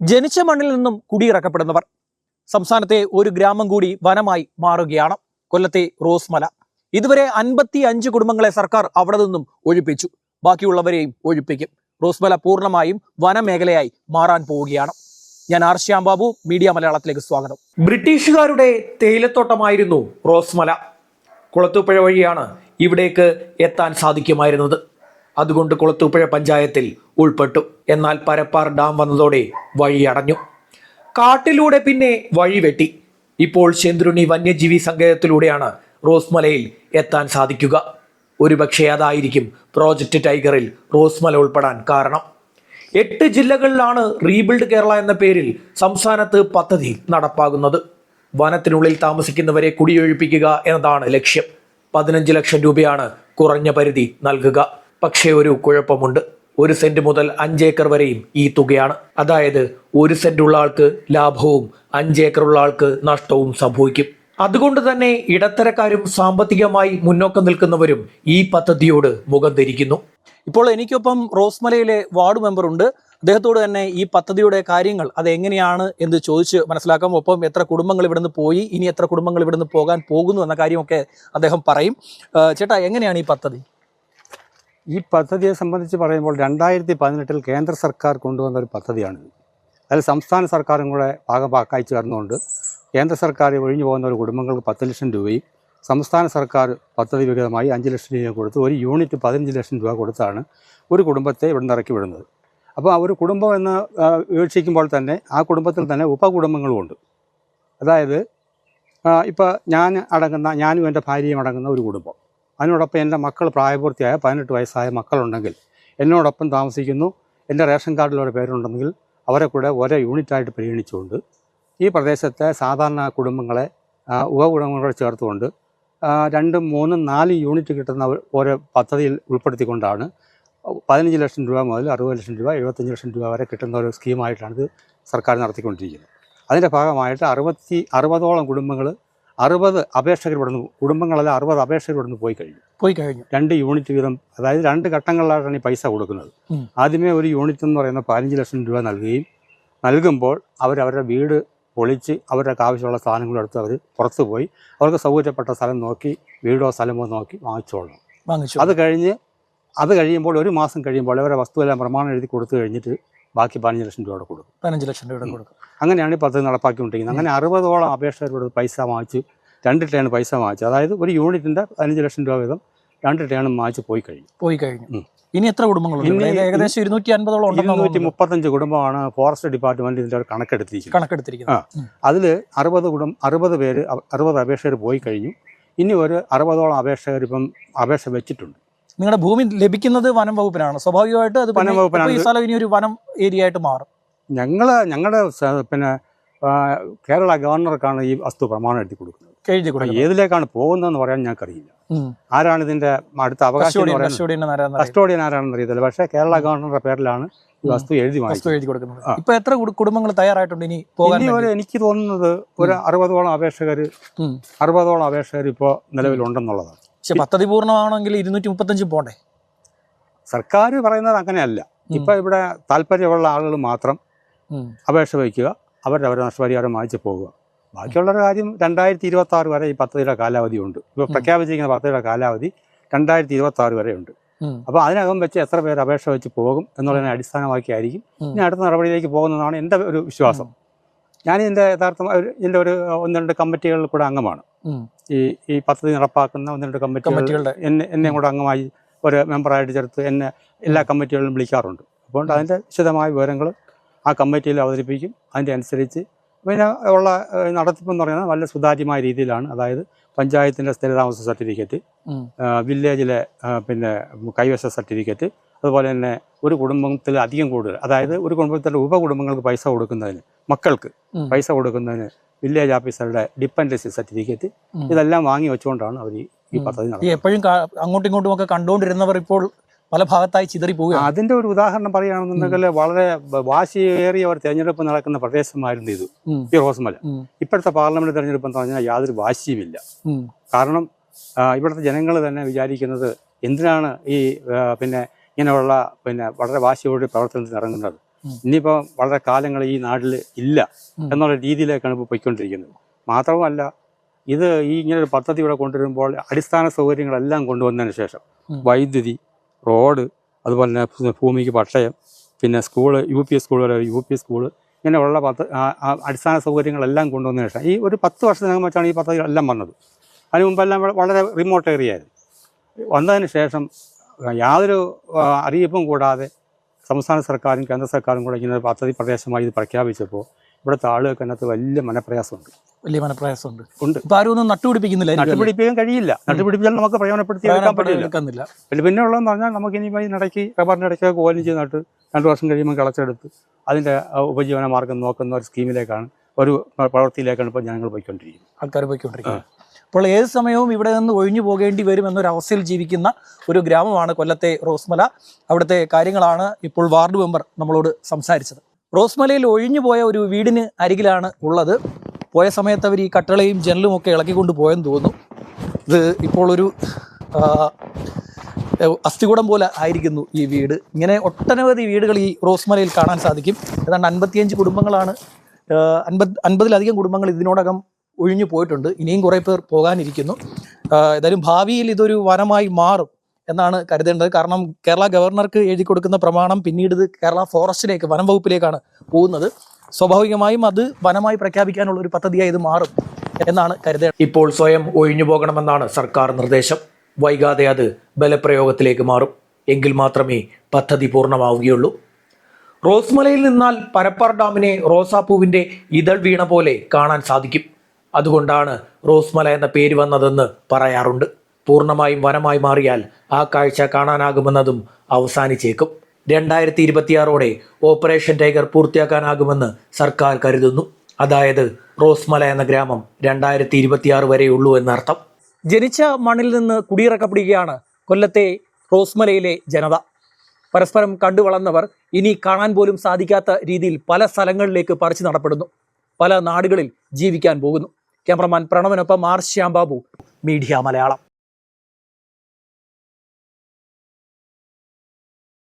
ജനിച്ച മണ്ണിൽ നിന്നും കുടിയിറക്കപ്പെടുന്നവർ. സംസ്ഥാനത്തെ ഒരു ഗ്രാമം കൂടി വനമായി മാറുകയാണ്. കൊല്ലത്തെ റോസ്മല. ഇതുവരെ 55 കുടുംബങ്ങളെ സർക്കാർ അവിടെ നിന്നും ഒഴിപ്പിച്ചു. ബാക്കിയുള്ളവരെയും ഒഴിപ്പിക്കും. റോസ്മല പൂർണ്ണമായും വനമേഖലയായി മാറാൻ പോവുകയാണ്. ഞാൻ ആർ ശ്യാംബാബു, മീഡിയ മലയാളത്തിലേക്ക് സ്വാഗതം. ബ്രിട്ടീഷുകാരുടെ തേയിലത്തോട്ടമായിരുന്നു റോസ്മല. കുളത്തൂപ്പുഴ വഴിയാണ് ഇവിടേക്ക് എത്താൻ സാധിക്കുമായിരുന്നത്. അതുകൊണ്ട് കുളത്തൂപ്പുഴ പഞ്ചായത്തിൽ ഉൾപ്പെട്ടു. എന്നാൽ പരപ്പാർ ഡാം വന്നതോടെ വഴി അടഞ്ഞു. കാട്ടിലൂടെ പിന്നെ വഴി വെട്ടി. ഇപ്പോൾ ചെന്തുരുണി വന്യജീവി സങ്കേതത്തിലൂടെയാണ് റോസ്മലയിൽ എത്താൻ സാധിക്കുക. ഒരുപക്ഷെ അതായിരിക്കും പ്രോജക്റ്റ് ടൈഗറിൽ റോസ്മല ഉൾപ്പെടാൻ കാരണം. 8 ജില്ലകളിലാണ് റീബിൽഡ് കേരള എന്ന പേരിൽ സംസ്ഥാനത്ത് പദ്ധതി നടപ്പാകുന്നത്. വനത്തിനുള്ളിൽ താമസിക്കുന്നവരെ കുടിയൊഴിപ്പിക്കുക എന്നതാണ് ലക്ഷ്യം. 15 ലക്ഷം രൂപയാണ് കുറഞ്ഞ പരിധി നൽകുക. പക്ഷേ ഒരു കുഴപ്പമുണ്ട്. 1 സെന്റ് മുതൽ 5 ഏക്കർ വരെയും ഈ തുകയാണ്. അതായത് 1 സെന്റ് ഉള്ള ആൾക്ക് ലാഭവും 5 ഏക്കർ ഉള്ള ആൾക്ക് നഷ്ടവും സംഭവിക്കും. അതുകൊണ്ട് തന്നെ ഇടത്തരക്കാരും സാമ്പത്തികമായി മുന്നോക്കം നിൽക്കുന്നവരും ഈ പദ്ധതിയോട് മുഖം ധരിക്കുന്നു. ഇപ്പോൾ എനിക്കൊപ്പം റോസ്മലയിലെ വാർഡ് മെമ്പർ ഉണ്ട്. അദ്ദേഹത്തോട് തന്നെ ഈ പദ്ധതിയുടെ കാര്യങ്ങൾ അത് എങ്ങനെയാണ് എന്ന് ചോദിച്ച് മനസ്സിലാക്കാം. ഒപ്പം എത്ര കുടുംബങ്ങൾ ഇവിടുന്ന് പോയി, ഇനി എത്ര കുടുംബങ്ങൾ ഇവിടുന്ന് പോകാൻ പോകുന്നു എന്ന കാര്യമൊക്കെ അദ്ദേഹം പറയും. ചേട്ടാ, എങ്ങനെയാണ് ഈ പദ്ധതി? ഈ പദ്ധതിയെ സംബന്ധിച്ച് പറയുമ്പോൾ 2018 കേന്ദ്ര സർക്കാർ കൊണ്ടുവന്ന ഒരു പദ്ധതിയാണിത്. അതിൽ സംസ്ഥാന സർക്കാരും കൂടെ ഭാഗഭാക്കായി ചേർന്നുകൊണ്ട് കേന്ദ്ര സർക്കാർ ഒഴിഞ്ഞു പോകുന്ന ഒരു കുടുംബങ്ങൾക്ക് 10 ലക്ഷം രൂപയും സംസ്ഥാന സർക്കാർ പദ്ധതി വിഹിതമായി 5 ലക്ഷം രൂപ കൊടുത്ത് ഒരു യൂണിറ്റ് 15 ലക്ഷം രൂപ കൊടുത്താണ് ഒരു കുടുംബത്തെ ഇവിടെ നിന്ന് ഇറക്കി വിടുന്നത്. അപ്പോൾ ആ ഒരു കുടുംബം എന്ന് വീക്ഷിക്കുമ്പോൾ തന്നെ ആ കുടുംബത്തിൽ തന്നെ ഉപകുടുംബങ്ങളുമുണ്ട്. അതായത് ഇപ്പോൾ ഞാനും എൻ്റെ ഭാര്യയും അടങ്ങുന്ന ഒരു കുടുംബം. അതിനോടൊപ്പം എൻ്റെ മക്കൾ പ്രായപൂർത്തിയായ 18 വയസ്സായ മക്കളുണ്ടെങ്കിൽ എന്നോടൊപ്പം താമസിക്കുന്നു. എൻ്റെ റേഷൻ കാർഡിലൊരു പേരുണ്ടെങ്കിൽ അവരെ കൂടെ ഒരേ യൂണിറ്റായിട്ട് പരിഗണിച്ചുകൊണ്ട് ഈ പ്രദേശത്തെ സാധാരണ കുടുംബങ്ങളെ ഉപകുടുംബങ്ങളെ ചേർത്തുകൊണ്ട് 2, 3, 4 യൂണിറ്റ് കിട്ടുന്ന ഓരോ പദ്ധതിയിൽ ഉൾപ്പെടുത്തിക്കൊണ്ടാണ് 15 ലക്ഷം രൂപ മുതൽ 60 ലക്ഷം രൂപ 75 ലക്ഷം രൂപ വരെ കിട്ടുന്ന ഒരു സ്കീമായിട്ടാണ് ഇത് സർക്കാർ നടത്തിക്കൊണ്ടിരിക്കുന്നത്. അതിൻ്റെ ഭാഗമായിട്ട് 60ഓളം കുടുംബങ്ങൾ 60 അപേക്ഷകർ ഇവിടുന്ന് കുടുംബങ്ങളല്ല 60 അപേക്ഷകർ ഇവിടുന്ന് പോയി കഴിഞ്ഞു. 2 യൂണിറ്റ് വീതം, അതായത് 2 ഘട്ടങ്ങളിലായിട്ടാണ് ഈ പൈസ കൊടുക്കുന്നത്. ആദ്യമേ ഒരു യൂണിറ്റ് എന്ന് പറയുന്ന 15 ലക്ഷം രൂപ നൽകുമ്പോൾ അവരവരുടെ വീട് പൊളിച്ച് അവരുടെ ആവശ്യമുള്ള സാധനങ്ങളെടുത്ത് അവർ പുറത്തു പോയി അവർക്ക് സൗകര്യപ്പെട്ട സ്ഥലം നോക്കി വീടോ സ്ഥലമോ നോക്കി വാങ്ങിച്ചോളണം. അത് കഴിയുമ്പോൾ 1 മാസം കഴിയുമ്പോൾ അവരുടെ വസ്തുവെല്ലാം പ്രമാണം എഴുതി കൊടുത്തു കഴിഞ്ഞിട്ട് ബാക്കി 15 ലക്ഷം രൂപ കൊടുക്കും. 15 ലക്ഷം രൂപ കൊടുക്കും. അങ്ങനെയാണ് ഈ പദ്ധതി നടപ്പാക്കിക്കൊണ്ടിരിക്കുന്നത്. അങ്ങനെ 60ഓളം അപേക്ഷകരോട് പൈസ വാങ്ങിച്ച് 2 ടേൺ പൈസ വാങ്ങിച്ചു. അതായത് ഒരു യൂണിറ്റിൻ്റെ 15 ലക്ഷം രൂപ വീതം 2 ടേണും വാങ്ങിച്ച് പോയി കഴിഞ്ഞു. ഇനി എത്ര കുടുംബങ്ങളുണ്ട്? ഏകദേശം 235 കുടുംബമാണ് ഫോറസ്റ്റ് ഡിപ്പാർട്ട്മെന്റ് ഇതിൻ്റെ ഒരു കണക്കെടുത്തിരിക്കുന്നത്. അതിൽ 60 പേര് 60 അപേക്ഷകർ പോയി കഴിഞ്ഞു. ഇനി ഒരു 60ഓളം അപേക്ഷകർ ഇപ്പം അപേക്ഷ വെച്ചിട്ടുണ്ട്. നിങ്ങളുടെ ഭൂമി ലഭിക്കുന്നത് വനം വകുപ്പിനാണ്. സ്വാഭാവികമായിട്ട് അത് വനം വകുപ്പിനാണ്. ഈ സ്ഥലം ഇനി ഒരു വനം ഏരിയ ആയിട്ട് മാറും. ഞങ്ങളുടെ പിന്നെ കേരള ഗവർണർക്കാണ് ഈ വസ്തു പ്രമാണം എഴുതി കൊടുക്കുന്നത്. ഏതിലേക്കാണ് പോകുന്നതെന്ന് പറയാൻ ഞങ്ങൾക്കറിയില്ല. ആരാണ് ഇതിന്റെ അടുത്ത അവകാശം കസ്റ്റോഡിയൻ ആരാണെന്ന് അറിയത്തില്ല. പക്ഷേ കേരള ഗവർണറുടെ പേരിലാണ് ഈ വസ്തു എഴുതി കൊടുക്കുന്നത്. ഇപ്പൊ എത്ര കുടുംബങ്ങൾ തയ്യാറായിട്ടുണ്ട് ഇനി പോകാൻ? എനിക്ക് തോന്നുന്നത് ഒരു 60ഓളം അപേക്ഷകർ ഇപ്പോൾ നിലവിലുണ്ടെന്നുള്ളതാണ്. പക്ഷെ പദ്ധതി പൂർണ്ണമാണെങ്കിൽ 235 പോണ്ടേ? സർക്കാർ പറയുന്നത് അങ്ങനെയല്ല. ഇപ്പൊ ഇവിടെ താല്പര്യമുള്ള ആളുകൾ മാത്രം അപേക്ഷ വയ്ക്കുക, അവരുടെ നഷ്ടപരിഹാരം വാങ്ങിച്ച് പോകുക. ബാക്കിയുള്ളൊരു കാര്യം 2026 വരെ ഈ പദ്ധതിയുടെ കാലാവധി ഉണ്ട്. ഇപ്പോൾ പ്രഖ്യാപിച്ചിരിക്കുന്ന പദ്ധതിയുടെ കാലാവധി 2026 വരെ ഉണ്ട്. അപ്പോൾ അതിനകം വെച്ച് എത്ര പേര് അപേക്ഷ വെച്ച് പോകും എന്നുള്ളതിനെ അടിസ്ഥാനമാക്കിയായിരിക്കും ഇനി അടുത്ത നടപടിയിലേക്ക് പോകുന്നതാണ് എൻ്റെ ഒരു വിശ്വാസം. ഞാൻ ഇതിൻ്റെ ഇതിൻ്റെ ഒരു 1-2 കമ്മിറ്റികളിൽ കൂടെ അംഗമാണ്. ഈ പദ്ധതി നടപ്പാക്കുന്ന 1-2 കമ്മിറ്റികൾ എന്നെ കൂടെ അംഗമായി ഒരു മെമ്പറായിട്ട് ചേർത്ത് എന്നെ എല്ലാ കമ്മിറ്റികളിലും വിളിക്കാറുണ്ട്. അപ്പോൾ അതിൻ്റെ വിശദമായ വിവരങ്ങൾ ആ കമ്മിറ്റിയിൽ അവതരിപ്പിക്കും. അതിൻ്റെ അനുസരിച്ച് പിന്നെ ഉള്ള നടത്തിപ്പെന്ന് പറയുന്നത് നല്ല സുതാര്യമായ രീതിയിലാണ്. അതായത് പഞ്ചായത്തിൻ്റെ സ്ഥിരതാമസ സർട്ടിഫിക്കറ്റ്, വില്ലേജിലെ പിന്നെ കൈവശ സർട്ടിഫിക്കറ്റ്, അതുപോലെ തന്നെ ഒരു കുടുംബത്തിൽ അധികം കൂടുതൽ, അതായത് ഒരു കുടുംബത്തിലെ ഉപകുടുംബങ്ങൾക്ക് പൈസ കൊടുക്കുന്നതിന്, മക്കൾക്ക് പൈസ കൊടുക്കുന്നതിന് വില്ലേജ് ഓഫീസറുടെ ഡിപ്പെൻഡൻസി സർട്ടിഫിക്കറ്റ്, ഇതെല്ലാം വാങ്ങി വെച്ചുകൊണ്ടാണ് അവർ ഈ പദ്ധതി നടത്തുന്നത്. എപ്പോഴും അങ്ങോട്ടും ഇങ്ങോട്ടും ഒക്കെ കണ്ടുകൊണ്ടിരുന്നവർ ഇപ്പോൾ പല ഭാഗത്തായി ചിതറി പോകുക. അതിന്റെ ഒരു ഉദാഹരണം പറയുകയാണെന്നുണ്ടെങ്കിൽ വളരെ വാശിയേറിയ ഒരു തെരഞ്ഞെടുപ്പ് നടക്കുന്ന പ്രദേശമായിരുന്നു ഇത്, ഈ റോസ്മല. ഇപ്പോഴത്തെ പാർലമെന്റ് തെരഞ്ഞെടുപ്പ് എന്ന് പറഞ്ഞാൽ യാതൊരു വാശിയുമില്ല. കാരണം ഇവിടുത്തെ ജനങ്ങൾ തന്നെ വിചാരിക്കുന്നത് എന്തിനാണ് ഈ പിന്നെ ഇങ്ങനെയുള്ള വളരെ വാശിയോടെ പ്രവർത്തനത്തിൽ ഇറങ്ങുന്നത്. ഇനിയിപ്പോൾ വളരെ കാലങ്ങൾ ഈ നാട്ടിൽ ഇല്ല എന്നുള്ള രീതിയിലേക്കാണ് ഇപ്പോൾ പോയിക്കൊണ്ടിരിക്കുന്നത്. മാത്രമല്ല ഇത് ഇങ്ങനെ ഒരു പദ്ധതി ഇവിടെ കൊണ്ടുവരുമ്പോൾ അടിസ്ഥാന സൗകര്യങ്ങളെല്ലാം കൊണ്ടുവന്നതിന് ശേഷം വൈദ്യുതി, റോഡ്, അതുപോലെ തന്നെ ഭൂമിക്ക് പട്ടയം, പിന്നെ സ്കൂള്, UP സ്കൂള് ഇങ്ങനെയുള്ള അടിസ്ഥാന സൗകര്യങ്ങളെല്ലാം കൊണ്ടുവന്നതിന് ശേഷം ഈ ഒരു 10 വർഷത്തിനകം വെച്ചാണ് ഈ പദ്ധതികളെല്ലാം വന്നത്. അതിന് മുമ്പെല്ലാം വളരെ റിമോട്ട് ഏരിയ ആയിരുന്നു. വന്നതിന് ശേഷം യാതൊരു അറിയിപ്പും കൂടാതെ സംസ്ഥാന സർക്കാരും കേന്ദ്ര സർക്കാരും കൂടെ ഇങ്ങനെ പദ്ധതി പ്രദേശമായി ഇത് പ്രഖ്യാപിച്ചപ്പോൾ ഇവിടുത്തെ ആളുകൾക്ക് അതിനകത്ത് വലിയ മനപ്രയാസമുണ്ട്. ഉണ്ട്. ഇപ്പൊ ആരും ഒന്നും നട്ടുപിടിപ്പിക്കുന്നില്ല. നട്ടുപിടിപ്പിക്കാൻ കഴിയില്ല. നട്ടുപിടിപ്പിച്ചാൽ നമുക്ക് പ്രയോജനപ്പെടുത്തി എടുക്കാൻ പറ്റില്ല. പിന്നെ ഉള്ളതെന്ന് പറഞ്ഞാൽ നമുക്ക് ഇനി ഇതിനിടയ്ക്ക് റബ്ബറിൻ്റെ ഇടയ്ക്ക് കോലം ചെയ്ത് നട്ട് 2 വർഷം കഴിയുമ്പോൾ കിളച്ചെടുത്ത് അതിൻ്റെ ഉപജീവന മാർഗം നോക്കുന്ന ഒരു സ്കീമിലേക്കാണ്, ഒരു പ്രവൃത്തിയിലേക്കാണ് ഇപ്പോൾ ഞങ്ങൾ പോയിക്കൊണ്ടിരിക്കുന്നത്. അപ്പോൾ ഏത് സമയവും ഇവിടെ നിന്ന് ഒഴിഞ്ഞു പോകേണ്ടി വരും എന്നൊരവസ്ഥയിൽ ജീവിക്കുന്ന ഒരു ഗ്രാമമാണ് കൊല്ലത്തെ റോസ്മല. അവിടുത്തെ കാര്യങ്ങളാണ് ഇപ്പോൾ വാർഡ് മെമ്പർ നമ്മളോട് സംസാരിച്ചത്. റോസ്മലയിൽ ഒഴിഞ്ഞു പോയ ഒരു വീടിന് അരികിലാണ് ഉള്ളത്. പോയ സമയത്ത് അവർ ഈ കട്ടളയും ജനലും ഒക്കെ ഇളക്കിക്കൊണ്ട് പോയെന്ന് തോന്നുന്നു. ഇത് ഇപ്പോൾ ഒരു അസ്ഥികൂടം പോലെ ആയിരിക്കുന്നു ഈ വീട്. ഇങ്ങനെ ഒട്ടനവധി വീടുകൾ ഈ റോസ്മലയിൽ കാണാൻ സാധിക്കും. ഏതാണ്ട് 55 കുടുംബങ്ങളാണ്, 50-ലധികം കുടുംബങ്ങൾ ഇതിനോടകം ഒഴിഞ്ഞു പോയിട്ടുണ്ട്. ഇനിയും കുറേ പേർ പോകാനിരിക്കുന്നു. ഏതായാലും ഭാവിയിൽ ഇതൊരു വനമായി മാറും എന്നാണ് കരുതേണ്ടത്. കാരണം കേരള ഗവർണർക്ക് എഴുതി കൊടുക്കുന്ന പ്രമാണം പിന്നീട് ഇത് കേരള ഫോറസ്റ്റിലേക്ക്, വനം വകുപ്പിലേക്കാണ് പോകുന്നത്. സ്വാഭാവികമായും അത് വനമായി പ്രഖ്യാപിക്കാനുള്ള ഒരു പദ്ധതിയായി ഇത് മാറും എന്നാണ് കരുതേണ്ടത്. ഇപ്പോൾ സ്വയം ഒഴിഞ്ഞു പോകണമെന്നാണ് സർക്കാർ നിർദ്ദേശം. വൈകാതെ അത് ബലപ്രയോഗത്തിലേക്ക് മാറും. എങ്കിൽ മാത്രമേ പദ്ധതി പൂർണ്ണമാവുകയുള്ളൂ. റോസ്മലയിൽ നിന്നാൽ പരപ്പാർ ഡാമിനെ റോസാപ്പൂവിൻ്റെ ഇതൾ വീണ പോലെ കാണാൻ സാധിക്കും. അതുകൊണ്ടാണ് റോസ്മല എന്ന പേര് വന്നതെന്ന് പറയാറുണ്ട്. പൂർണ്ണമായും വനമായി മാറിയാൽ ആ കാഴ്ച കാണാനാകുമെന്നതും അവസാനിച്ചേക്കും. 2026ഓടെ ഓപ്പറേഷൻ ടൈഗർ പൂർത്തിയാക്കാനാകുമെന്ന് സർക്കാർ കരുതുന്നു. അതായത് റോസ്മല എന്ന ഗ്രാമം 2026 വരെയുള്ളൂ എന്നർത്ഥം. ജനിച്ച മണ്ണിൽ നിന്ന് കുടിയിറക്കപ്പെടുകയാണ് കൊല്ലത്തെ റോസ്മലയിലെ ജനത. പരസ്പരം കണ്ടു വളർന്നവർ ഇനി കാണാൻ പോലും സാധിക്കാത്ത രീതിയിൽ പല സ്ഥലങ്ങളിലേക്ക് പറിച്ചു നടപ്പെടുന്നു. പല നാടുകളിൽ ജീവിക്കാൻ പോകുന്നു. ക്യാമറമാൻ പ്രണവനൊപ്പം ആർ ശ്യാംബാബു, മീഡിയ മലയാളം.